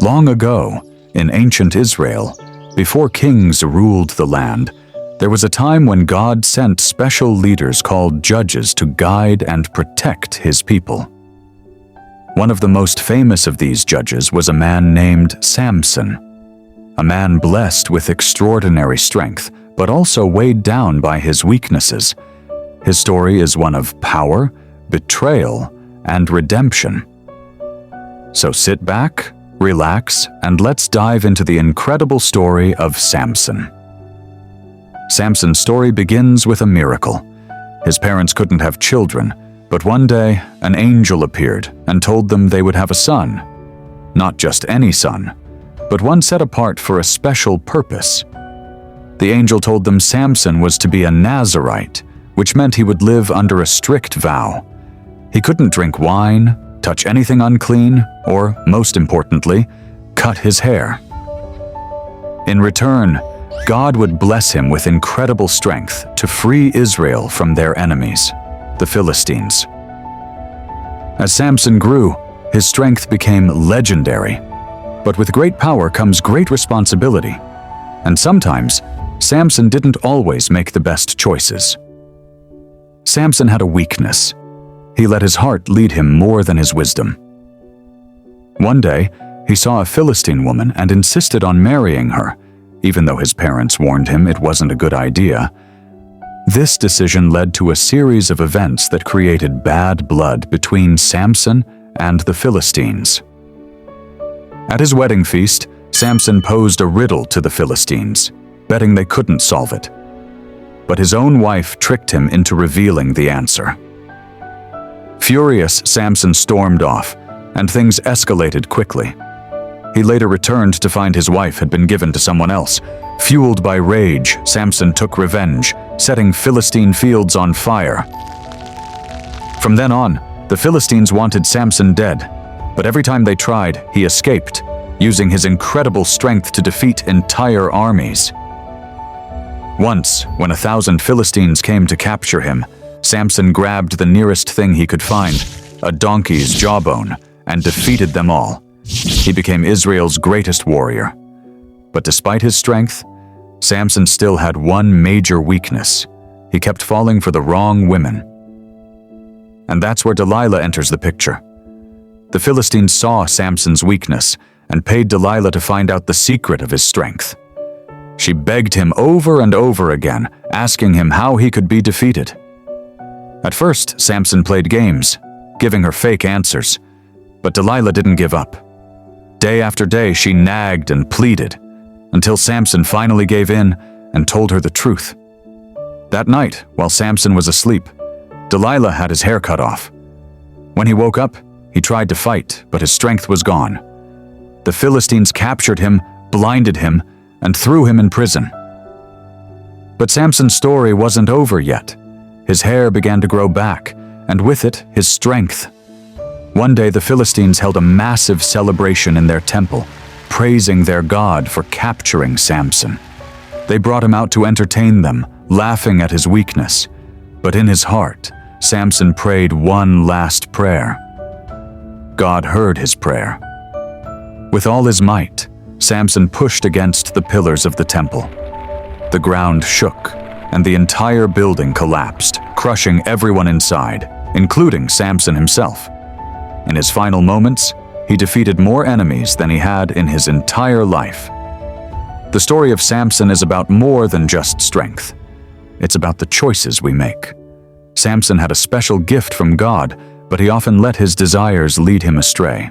Long ago, in ancient Israel, before kings ruled the land, there was a time when God sent special leaders called judges to guide and protect his people. One of the most famous of these judges was a man named Samson, a man blessed with extraordinary strength, but also weighed down by his weaknesses. His story is one of power, betrayal, and redemption. So sit back, relax, and let's dive into the incredible story of Samson. Samson's story begins with a miracle. His parents couldn't have children, but one day an angel appeared and told them they would have a son. Not just any son, but one set apart for a special purpose. The angel told them Samson was to be a Nazirite, which meant he would live under a strict vow. He couldn't drink wine, touch anything unclean, or, most importantly, cut his hair. In return, God would bless him with incredible strength to free Israel from their enemies, the Philistines. As Samson grew, his strength became legendary. But with great power comes great responsibility. And sometimes, Samson didn't always make the best choices. Samson had a weakness. He let his heart lead him more than his wisdom. One day, he saw a Philistine woman and insisted on marrying her, even though his parents warned him it wasn't a good idea. This decision led to a series of events that created bad blood between Samson and the Philistines. At his wedding feast, Samson posed a riddle to the Philistines, betting they couldn't solve it. But his own wife tricked him into revealing the answer. Furious, Samson stormed off, and things escalated quickly. He later returned to find his wife had been given to someone else. Fueled by rage, Samson took revenge, setting Philistine fields on fire. From then on, the Philistines wanted Samson dead, but every time they tried, he escaped, using his incredible strength to defeat entire armies. Once, when 1,000 Philistines came to capture him, Samson grabbed the nearest thing he could find, a donkey's jawbone, and defeated them all. He became Israel's greatest warrior. But despite his strength, Samson still had one major weakness. He kept falling for the wrong women. And that's where Delilah enters the picture. The Philistines saw Samson's weakness and paid Delilah to find out the secret of his strength. She begged him over and over again, asking him how he could be defeated. At first, Samson played games, giving her fake answers, but Delilah didn't give up. Day after day, she nagged and pleaded, until Samson finally gave in and told her the truth. That night, while Samson was asleep, Delilah had his hair cut off. When he woke up, he tried to fight, but his strength was gone. The Philistines captured him, blinded him, and threw him in prison. But Samson's story wasn't over yet. His hair began to grow back, and with it, his strength. One day, the Philistines held a massive celebration in their temple, praising their God for capturing Samson. They brought him out to entertain them, laughing at his weakness. But in his heart, Samson prayed one last prayer. God heard his prayer. With all his might, Samson pushed against the pillars of the temple. The ground shook, and the entire building collapsed, crushing everyone inside, including Samson himself. In his final moments, he defeated more enemies than he had in his entire life. The story of Samson is about more than just strength. It's about the choices we make. Samson had a special gift from God, but he often let his desires lead him astray.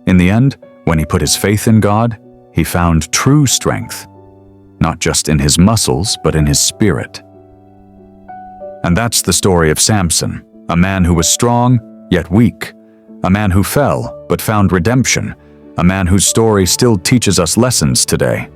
In the end, when he put his faith in God, he found true strength, not just in his muscles, but in his spirit. And that's the story of Samson, a man who was strong, yet weak, a man who fell, but found redemption, a man whose story still teaches us lessons today.